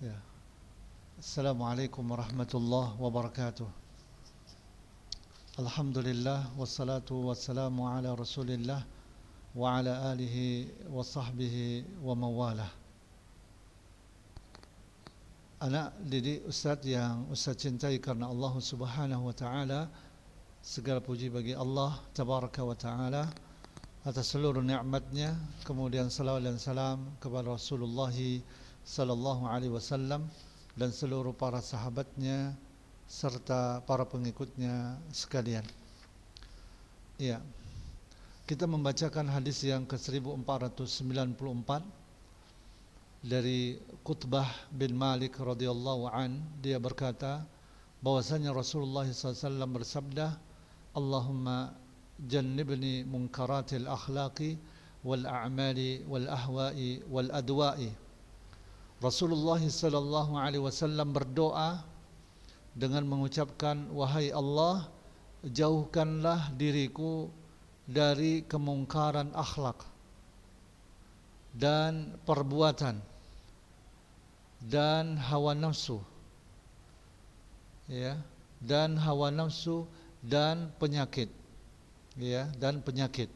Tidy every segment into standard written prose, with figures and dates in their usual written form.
Ya. Assalamualaikum warahmatullahi wabarakatuh. Alhamdulillah wassalatu wassalamu ala Rasulillah wa ala alihi wa sahbihi wa mawalah. Anak didik Ustaz yang Ustaz cintai karena Allah Subhanahu wa taala, segala puji bagi Allah tabaraka wa taala atas seluruh nikmatnya. Kemudian salawat dan salam kepada Rasulullah sallallahu alaihi wasallam dan seluruh para sahabatnya serta para pengikutnya sekalian. Ya, kita membacakan hadis yang ke-1494 dari Qutbah bin Malik radhiyallahu an. Dia berkata bahwasanya Rasulullah SAW bersabda, Allahumma jannibni munkaratil akhlaqi wal a'mali wal ahwa'i wal adwa'i. Rasulullah sallallahu alaihi wasallam berdoa dengan mengucapkan, wahai Allah, jauhkanlah diriku dari kemungkaran akhlak dan perbuatan dan hawa nafsu, ya, dan hawa nafsu dan penyakit, ya, dan penyakit,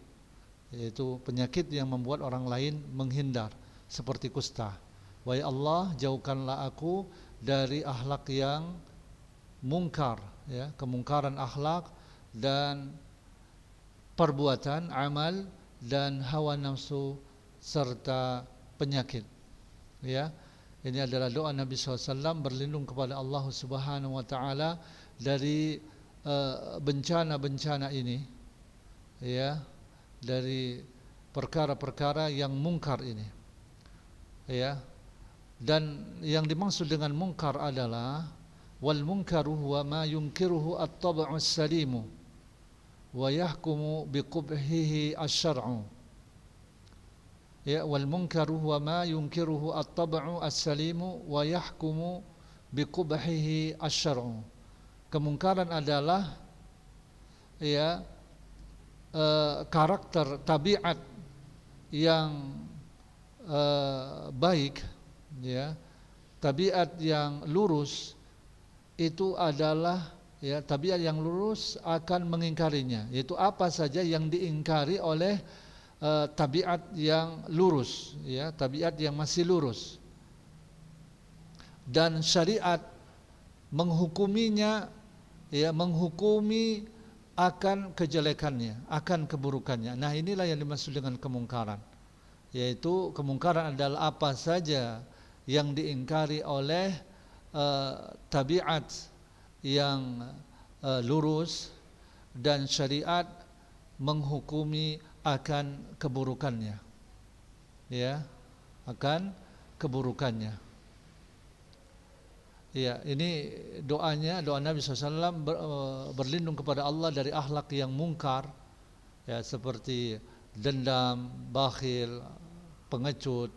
yaitu penyakit yang membuat orang lain menghindar seperti kusta. Wahai Allah, jauhkanlah aku dari akhlak yang mungkar, ya, kemungkaran akhlak dan perbuatan, amal dan hawa nafsu serta penyakit. Ya, ini adalah doa Nabi SAW berlindung kepada Allah Subhanahu Wa Taala dari bencana-bencana ini, ya, dari perkara-perkara yang mungkar ini, ya. Dan yang dimaksud dengan mungkar adalah wal munkaru huwa ma yunkiruhu at-tab'u as-salimu wa yahkumu biqubhihi asy-syar'u. Ya, wal munkaru huwa ma yunkiruhu at-tab'u as-salimu wa yahkumu biqubhihi asy-syar'u. Kemungkaran adalah, ya, karakter tabiat yang baik, ya, tabiat yang lurus itu adalah, ya, tabiat yang lurus akan mengingkarinya, yaitu apa saja yang diingkari oleh tabiat yang lurus, ya, tabiat yang masih lurus, dan syariat menghukuminya, ya, menghukumi akan kejelekannya, akan keburukannya. Nah, inilah yang dimaksud dengan kemungkaran, yaitu kemungkaran adalah apa saja yang diingkari oleh tabiat yang lurus dan syariat menghukumi akan keburukannya, ya, akan keburukannya. Ya, ini doanya, doa Nabi SAW berlindung kepada Allah dari akhlak yang mungkar, ya, seperti dendam, bakhil, pengecut,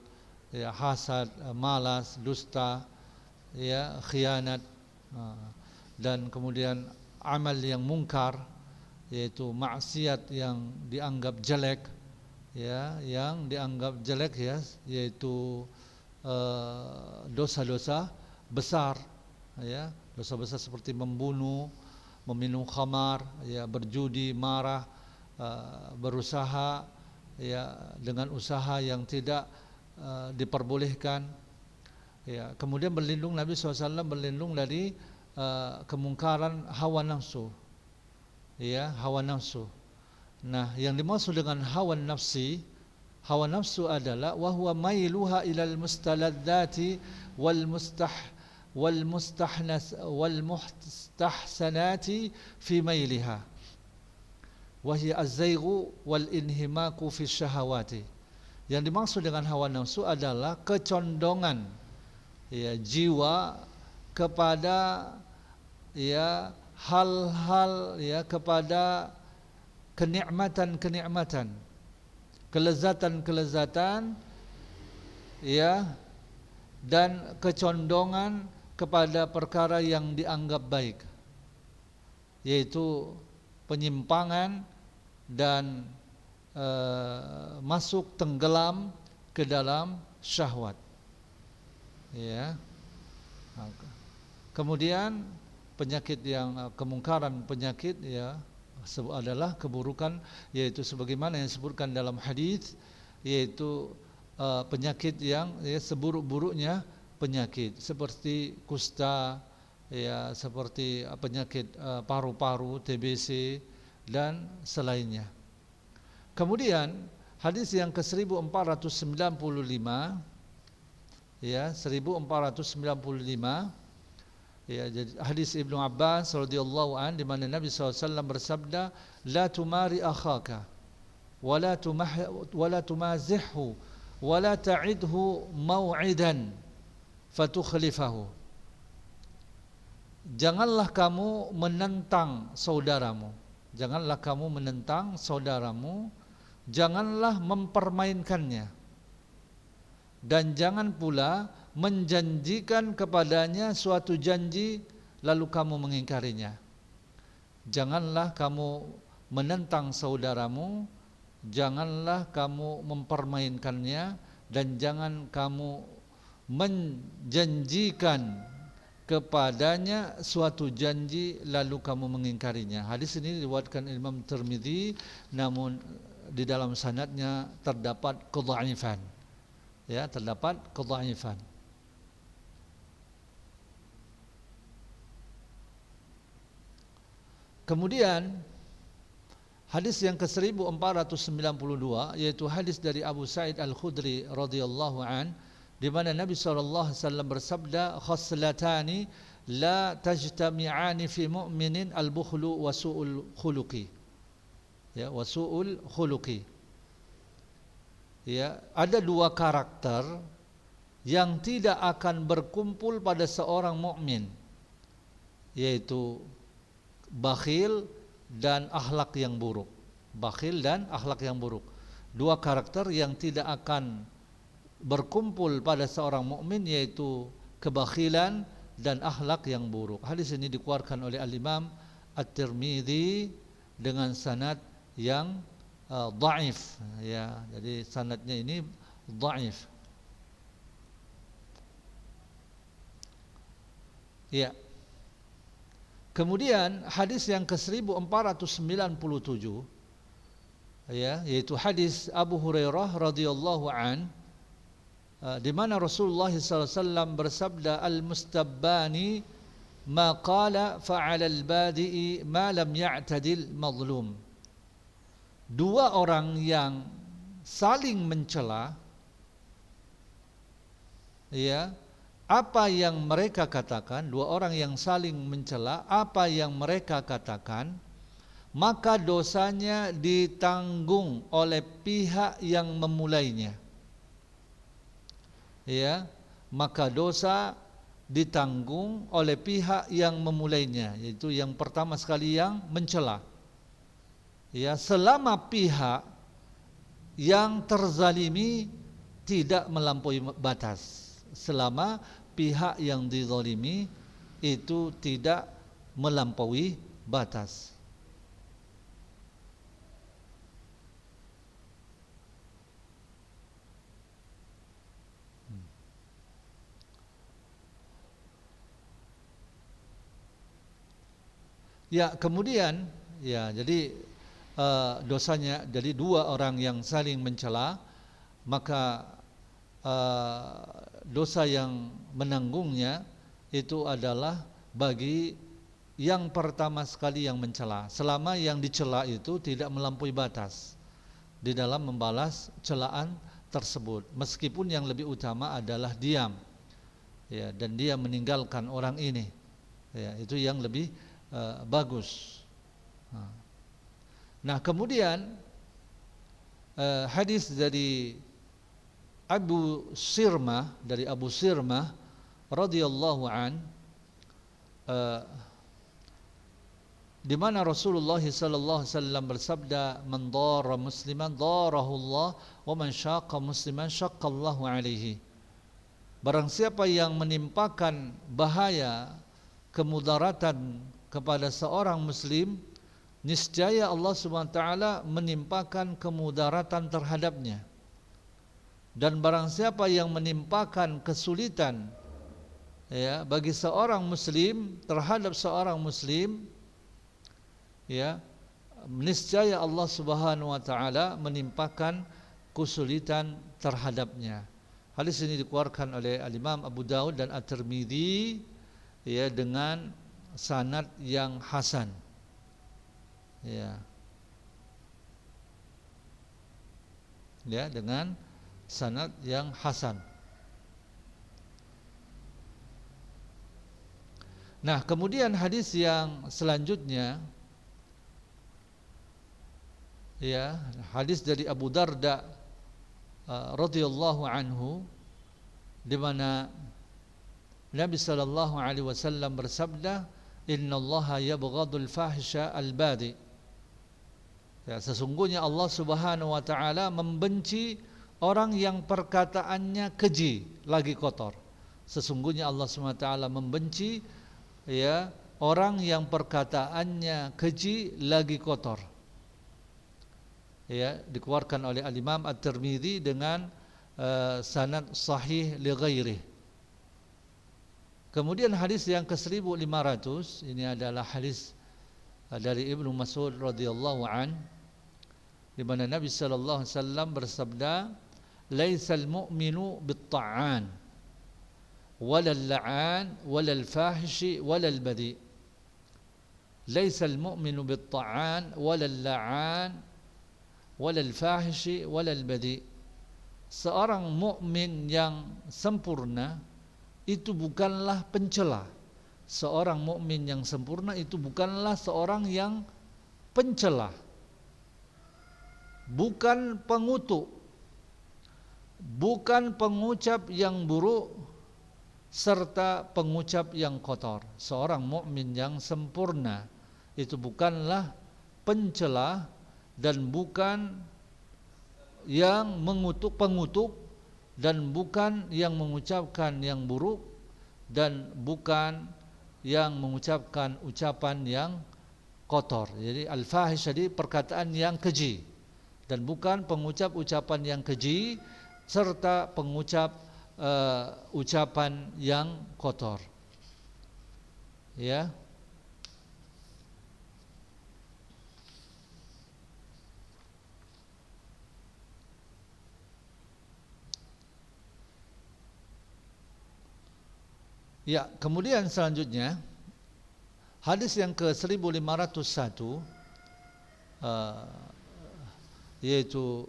ya, hasad, malas, dusta, ya, khianat, dan kemudian amal yang mungkar, yaitu maksiat yang dianggap jelek, ya, yang dianggap jelek, ya, yaitu dosa-dosa besar, ya, dosa besar seperti membunuh, meminum khamar, ya, berjudi, marah, berusaha, ya, dengan usaha yang tidak diperbolehkan, ya. Kemudian berlindung, Nabi SAW berlindung dari kemungkaran hawa nafsu, ya, hawa nafsu. Nah, yang dimaksud dengan hawa nafsu adalah wahwa mailuha ilal mustaladzati wal mustahsanati fi mailiha wa hiya az-zayghu wal inhimaku fi syahawati. Yang dimaksud dengan hawa nafsu adalah kecondongan, ya, jiwa kepada, ya, hal-hal, ya, kepada kenikmatan-kenikmatan, kelezatan-kelezatan, ya, dan kecondongan kepada perkara yang dianggap baik, yaitu penyimpangan dan masuk tenggelam ke dalam syahwat, ya. Kemudian penyakit yang kemungkaran penyakit ya adalah keburukan, yaitu sebagaimana yang disebutkan dalam hadis, yaitu penyakit yang ya, seburuk-buruknya penyakit seperti kusta ya, seperti penyakit paru-paru, TBC dan selainnya. Kemudian hadis yang ke-1495 ya, 1495 ya, jadi hadis Ibnu Abbas radhiyallahu an di mana Nabi SAW bersabda, la tumari akhaka wala tumazihhu wala ta'idhu mau'idan fatukhlifahu. Janganlah kamu menentang saudaramu, janganlah kamu menentang saudaramu, janganlah mempermainkannya, dan jangan pula menjanjikan kepadanya suatu janji lalu kamu mengingkarinya. Janganlah kamu menentang saudaramu, janganlah kamu mempermainkannya, dan jangan kamu menjanjikan kepadanya suatu janji lalu kamu mengingkarinya. Hadis ini diriwayatkan Imam Tirmidzi, namun di dalam sanadnya terdapat kedhaifan. Ya, terdapat kedhaifan. Kemudian hadis yang ke-1492 yaitu hadis dari Abu Sa'id Al-Khudri radhiyallahu an, di mana Nabi SAW bersabda, khaslatani la tajtami'ani fi mu'minin al-bukhlu wa su'ul khuluqi. Ya, wa su'ul khuluqi. Ya, ada dua karakter yang tidak akan berkumpul pada seorang mukmin, yaitu bakhil dan akhlak yang buruk. Bakhil dan akhlak yang buruk. Dua karakter yang tidak akan berkumpul pada seorang mukmin, yaitu kebakhilan dan akhlak yang buruk. Hadis ini dikeluarkan oleh Al-Imam At-Tirmidzi dengan sanad yang dhaif ya. Jadi sanadnya ini dhaif. Ya. Kemudian hadis yang ke-1497 ya, yaitu hadis Abu Hurairah radhiyallahu an, di mana Rasulullah SAW bersabda, al-mustabbani ma qala fa'ala al-badi'i ma lam ya'tadil mazlum. Dua orang yang saling mencela ya, apa yang mereka katakan, dua orang yang saling mencela, apa yang mereka katakan, maka dosanya ditanggung oleh pihak yang memulainya. Ya, maka dosa ditanggung oleh pihak yang memulainya, yaitu yang pertama sekali yang mencela. Ya, selama pihak yang terzalimi tidak melampaui batas. Selama pihak yang dizalimi itu tidak melampaui batas. Ya, kemudian ya, jadi dosanya, jadi dua orang yang saling mencela, maka dosa yang menanggungnya itu adalah bagi yang pertama sekali yang mencela, selama yang dicela itu tidak melampaui batas di dalam membalas celaan tersebut, meskipun yang lebih utama adalah diam ya, dan dia meninggalkan orang ini ya, itu yang lebih bagus. Nah, kemudian hadis dari Abu Sirmah, dari Abu Sirmah radhiyallahu an, di mana Rasulullah sallallahu alaihi wasallam bersabda, man dharra musliman dharahu Allah wa man syaqqa musliman syaqqallahu alaihi. Barang siapa yang menimpakan bahaya, kemudaratan kepada seorang muslim, niscaya Allah Subhanahu wa taala menimpakan kemudaratan terhadapnya. Dan barang siapa yang menimpakan kesulitan ya, bagi seorang muslim terhadap seorang muslim, ya, niscaya Allah Subhanahu wa taala menimpakan kesulitan terhadapnya. Hadis ini dikeluarkan oleh Al-Imam Abu Daud dan At-Tirmidzi, ya, dengan sanad yang hasan. Ya. Ya, dengan sanad yang hasan. Nah, kemudian hadis yang selanjutnya, ya, hadis dari Abu Darda radhiyallahu anhu, di mana Nabi sallallahu alaihi wasallam bersabda, "Innallaha yabghadul fahisha al-badi." Ya, sesungguhnya Allah Subhanahu wa taala membenci orang yang perkataannya keji lagi kotor. Sesungguhnya Allah Subhanahu wa taala membenci, ya, orang yang perkataannya keji lagi kotor. Ya, dikeluarkan oleh Al-Imam At-Tirmidzi dengan sanad sahih li ghairihi. Kemudian hadis yang ke-1500 ini adalah hadis dari Ibnu Mas'ud radhiyallahu an, di mana Nabi sallallahu alaihi wasallam bersabda, "Laisal mu'minu bit-ta'an walal la'an walal fahishi walal badi." Laisal mu'minu bit-ta'an walal la'an walal fahishi walal badi. Seorang mukmin yang sempurna itu bukanlah pencela. Seorang mukmin yang sempurna itu bukanlah seorang yang pencela, bukan pengutuk, bukan pengucap yang buruk, serta pengucap yang kotor. Seorang mukmin yang sempurna itu bukanlah pencela dan bukan yang pengutuk, dan bukan yang mengucapkan yang buruk, dan bukan yang mengucapkan ucapan yang kotor. Jadi al-fahish tadi perkataan yang keji, dan bukan pengucap ucapan yang keji serta pengucap ucapan yang kotor. Ya. Ya, kemudian selanjutnya hadis yang ke-1501, yaitu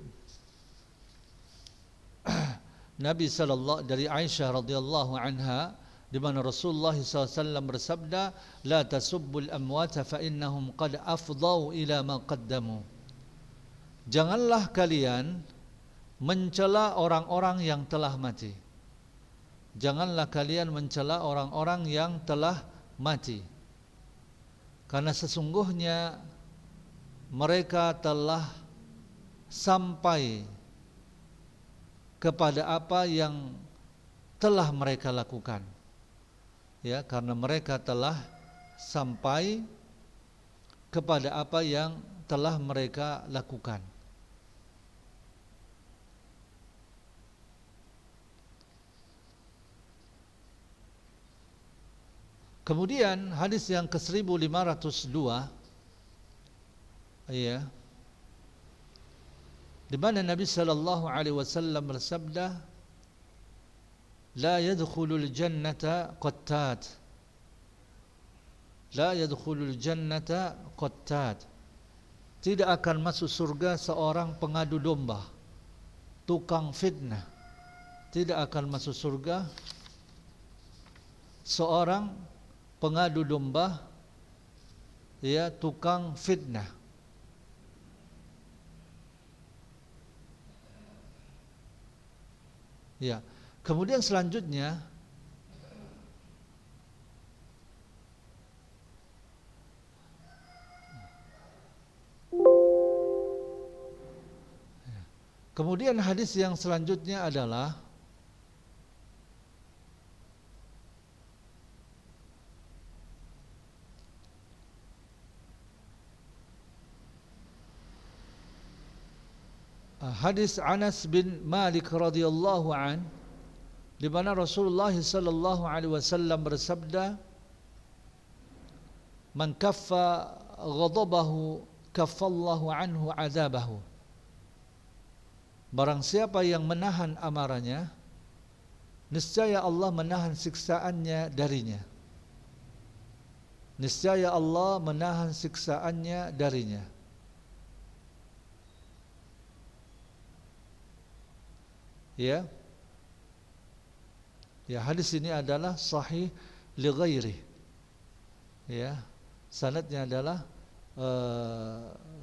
Nabi sallallahu dari Aisyah radhiyallahu anha, di mana Rasulullah SAW bersabda, "La tasubbul amwata fa innahum qad afdau ila ma qaddamu." Janganlah kalian mencela orang-orang yang telah mati. Janganlah kalian mencela orang-orang yang telah mati, karena sesungguhnya mereka telah sampai kepada apa yang telah mereka lakukan. Ya, karena mereka telah sampai kepada apa yang telah mereka lakukan. Kemudian hadis yang ke-1502, ya, di mana Nabi sallallahu alaihi wasallam bersabda, "La yadkhulul jannata qattat." La yadkhulul jannata qattat. Tidak akan masuk surga seorang pengadu domba, tukang fitnah. Tidak akan masuk surga seorang pengadu domba, ya, tukang fitnah. Ya. Kemudian selanjutnya hadis yang selanjutnya adalah hadis Anas bin Malik radhiyallahu an, di mana Rasulullah sallallahu alaihi wasallam bersabda, "Man kaffa ghadabahu kaffallahu anhu adzabahu." Barang siapa yang menahan amarahnya, niscaya Allah menahan siksaannya darinya. Niscaya Allah menahan siksaannya darinya. Ya. Ya, hadis ini adalah sahih li ghairi. Ya. Sanadnya adalah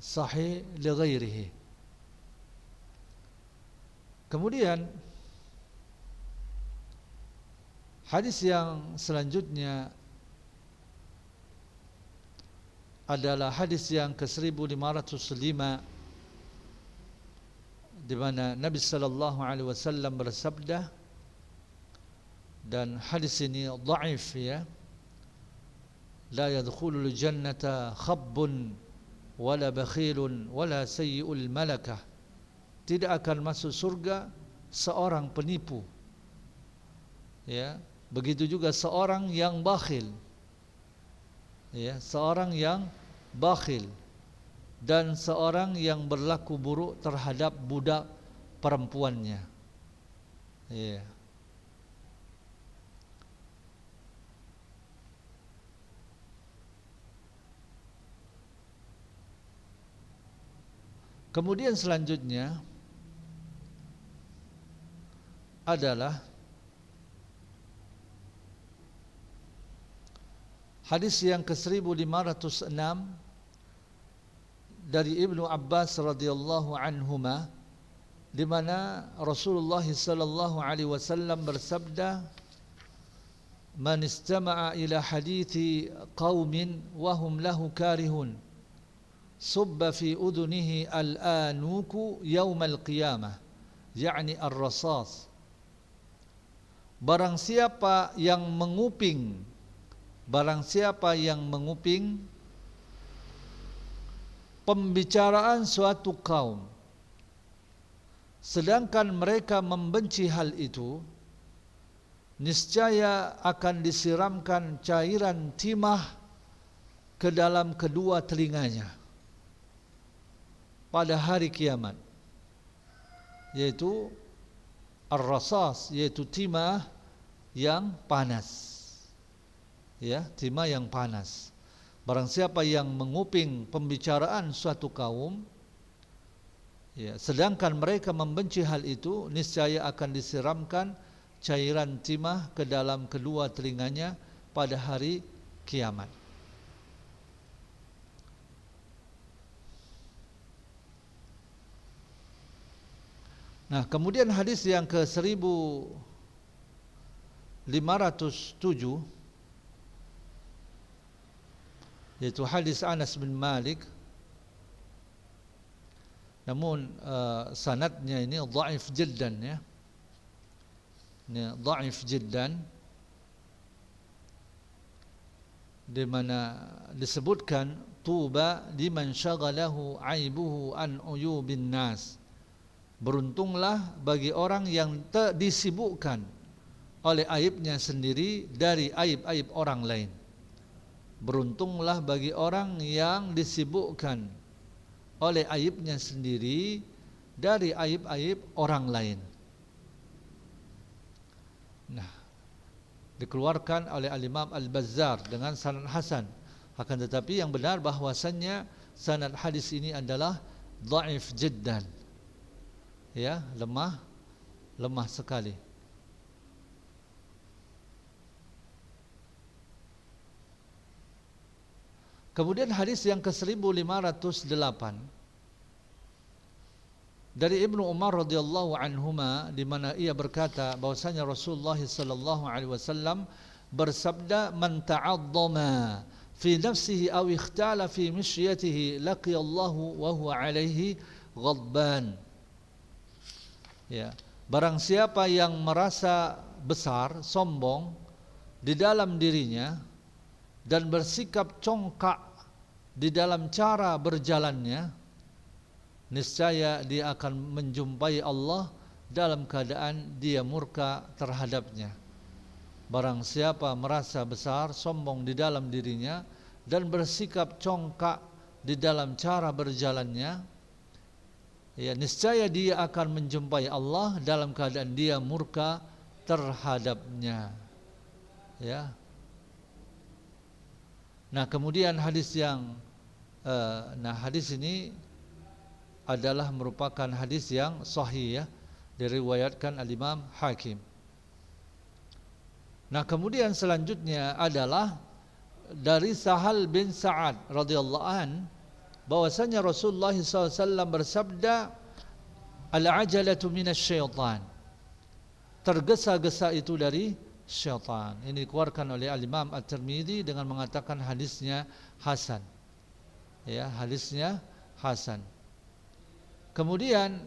sahih li ghairihi. Kemudian hadis yang selanjutnya adalah hadis yang ke-1505, di mana Nabi sallallahu alaihi wasallam bersabda, dan hadis ini dhaif ya, la yadkhulul jannata khabbun wala bakhilun wala sayyi'ul malakah. Tidak akan masuk surga seorang penipu, ya, begitu juga seorang yang bakhil, ya, seorang yang bakhil, dan seorang yang berlaku buruk terhadap budak perempuannya, ya. Kemudian selanjutnya adalah hadis yang ke-1506 dari Ibnu Abbas radhiyallahu anhuma, di mana Rasulullah sallallahu alaihi wasallam bersabda, "Man istama'a ila hadithi qaumin wa hum lahu karihun, subba fi udunihi al-anuku yaumal qiyamah," yakni ar-rasas. Barang siapa yang menguping pembicaraan suatu kaum, sedangkan mereka membenci hal itu, niscaya akan disiramkan cairan timah ke dalam kedua telinganya pada hari kiamat, yaitu ar-rasas, yaitu timah yang panas, ya, timah yang panas. Barang siapa yang menguping pembicaraan suatu kaum, ya, sedangkan mereka membenci hal itu, niscaya akan disiramkan cairan timah ke dalam kedua telinganya pada hari kiamat. Nah, kemudian hadis yang ke-1507, yaitu hadis Anas bin Malik, namun sanadnya ini dhaif jiddan, ya. Ini dhaif jiddan, di mana disebutkan, tuba liman syaghalahu aibuhu an uyubin nas. Beruntunglah bagi orang yang tak disibukkan oleh aibnya sendiri dari aib-aib orang lain. Beruntunglah bagi orang yang disibukkan oleh aibnya sendiri dari aib-aib orang lain. Nah, dikeluarkan oleh Al-Imam Al-Bazzar dengan sanad hasan. Akan tetapi yang benar bahwasannya sanad hadis ini adalah dhaif jiddan, ya, lemah sekali. Kemudian hadis yang ke-1508 dari Ibnu Umar radhiyallahu anhuma, di mana ia berkata bahwasanya Rasulullah sallallahu alaihi wasallam bersabda, "Man ta'addama fi nafsihi aw ikhtala fi mishyatihi laqiyallahu wa huwa alaihi ghadban." Ya, barang siapa yang merasa besar, sombong di dalam dirinya dan bersikap congkak di dalam cara berjalannya, niscaya dia akan menjumpai Allah dalam keadaan dia murka terhadapnya. Barang siapa merasa besar, sombong di dalam dirinya dan bersikap congkak di dalam cara berjalannya, ya niscaya dia akan menjumpai Allah dalam keadaan dia murka terhadapnya. Ya. Nah, kemudian hadis ini adalah merupakan hadis yang sahih, ya, diriwayatkan al-Imam Hakim. Nah, kemudian selanjutnya adalah dari Sahal bin Sa'ad radhiyallahu an, bahwasanya Rasulullah SAW bersabda, al-ajalatu minasyaitan, tergesa-gesa itu dari syaitan. Ini dikeluarkan oleh al-Imam At-Tirmidzi dengan mengatakan hadisnya hasan. Ya, hadisnya hasan. Kemudian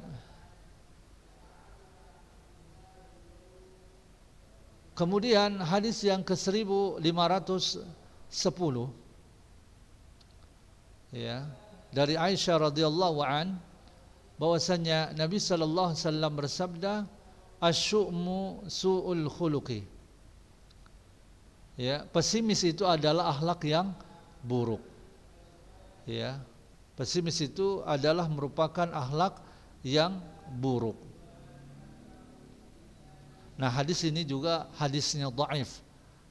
hadis yang ke-1510, ya, dari Aisyah radhiyallahu an, bahwasanya Nabi sallallahu alaihi wasallam bersabda, asyu'mu su'ul khuluqi. Ya, pesimis itu adalah akhlak yang buruk. Ya, pesimis itu adalah merupakan akhlak yang buruk. Nah, hadis ini juga hadisnya dhaif,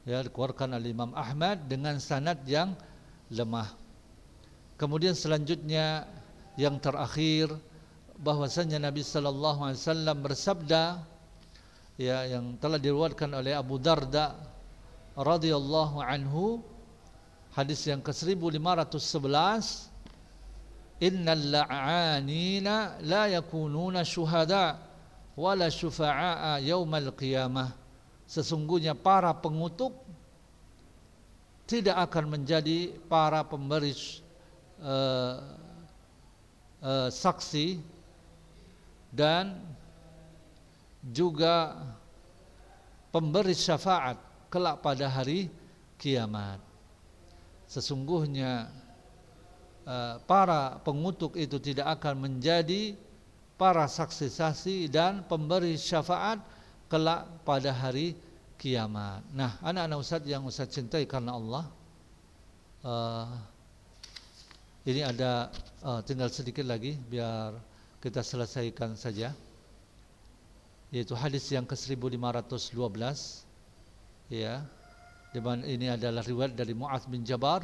ya, dikeluarkan oleh Imam Ahmad dengan sanad yang lemah. Kemudian selanjutnya yang terakhir, bahwasanya Nabi sallallahu alaihi wasallam bersabda, ya, yang telah diriwayatkan oleh Abu Darda radhiyallahu anhu, hadis yang ke-1511, innal la'anina la yakununa syuhada wala syufa'a yaumal qiyamah. Sesungguhnya para pengutuk tidak akan menjadi para pemberi saksi dan juga pemberi syafaat kelak pada hari kiamat. Sesungguhnya para pengutuk itu tidak akan menjadi para saksi-saksi dan pemberi syafaat kelak pada hari kiamat. Nah, anak-anak Ustaz yang Ustaz cintai karena Allah, ini ada tinggal sedikit lagi biar kita selesaikan saja, yaitu hadis yang ke-1512, ya, di mana ini adalah riwayat dari Mu'adz bin Jabal.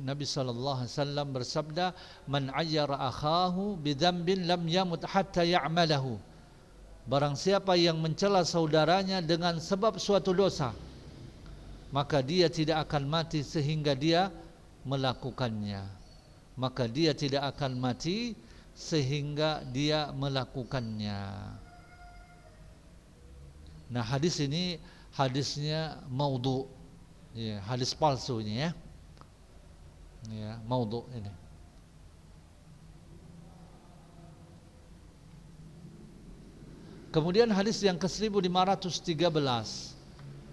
Nabi sallallahu alaihi wasallam bersabda, man ayyara akhahu bidzambin lam yamut hatta ya'malahu. Barang siapa yang mencela saudaranya dengan sebab suatu dosa, maka dia tidak akan mati sehingga dia melakukannya. Maka dia tidak akan mati sehingga dia melakukannya. Nah, hadis ini hadisnya maudhu. Ya, hadis palsu ini, ya. Ya, maudhu ini. Kemudian hadis yang ke-1513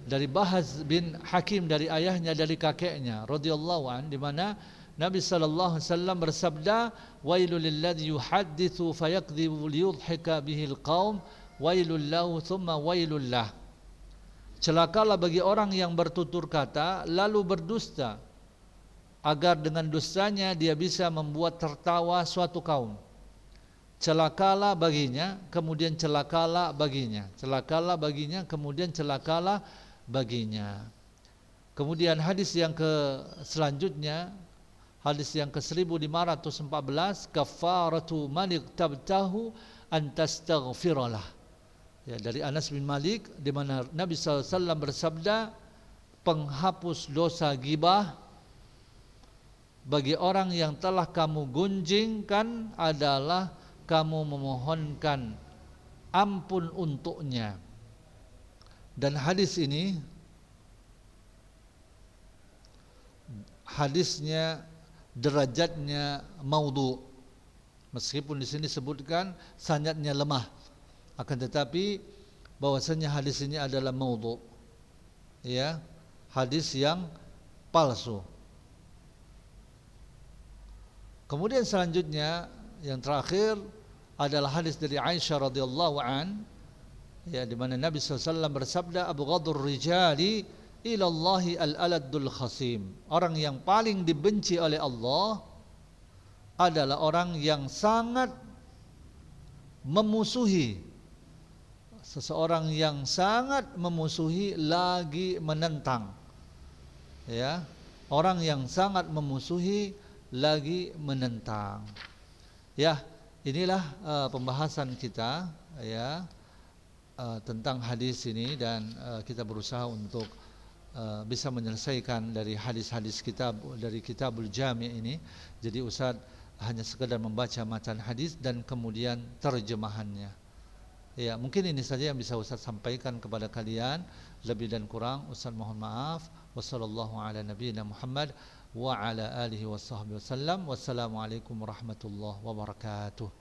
dari Bahz bin Hakim, dari ayahnya dari kakeknya radhiyallahu an, di mana Nabi sallallahu alaihi wasallam bersabda, wailul lilladzi yuhadditsu fayakdzibu liyudhhika bihil qaum wailul lahu thumma wailul lah. Celakalah bagi orang yang bertutur kata lalu berdusta agar dengan dustanya dia bisa membuat tertawa suatu kaum. Celakalah baginya, kemudian celakalah baginya. Celakalah baginya, kemudian celakalah baginya. Kemudian hadis yang selanjutnya, hadis yang ke-1514, kafaratu man iqtabtahu an tastaghfiralah. Ya, dari Anas bin Malik, di mana Nabi SAW bersabda, penghapus dosa gibah bagi orang yang telah kamu gunjingkan adalah kamu memohonkan ampun untuknya. Dan hadis ini hadisnya derajatnya maudhu, meskipun di sini sebutkan sanadnya lemah, akan tetapi bahwasanya hadis ini adalah maudhu, ya, hadis yang palsu. Kemudian selanjutnya yang terakhir adalah hadis dari Aisyah radhiyallahu an, Ya, di mana Nabi SAW bersabda, abghadur rijali ilallahi al-aladul khasim. Orang yang paling dibenci oleh Allah adalah orang yang sangat memusuhi, seseorang yang sangat memusuhi lagi menentang. Ya, orang yang sangat memusuhi lagi menentang. Ya, inilah pembahasan kita ya tentang hadis ini, dan kita berusaha untuk bisa menyelesaikan dari hadis-hadis kitab dari Kitabul Jami' ini. Jadi Ustaz hanya sekedar membaca matan hadis dan kemudian terjemahannya. Ya, mungkin ini saja yang bisa Ustaz sampaikan kepada kalian. Lebih dan kurang Ustaz mohon maaf. Wassallallahu ala nabiyina Muhammad wa ala alihi washabbihi wasallam. Wassalamualaikum warahmatullahi wabarakatuh.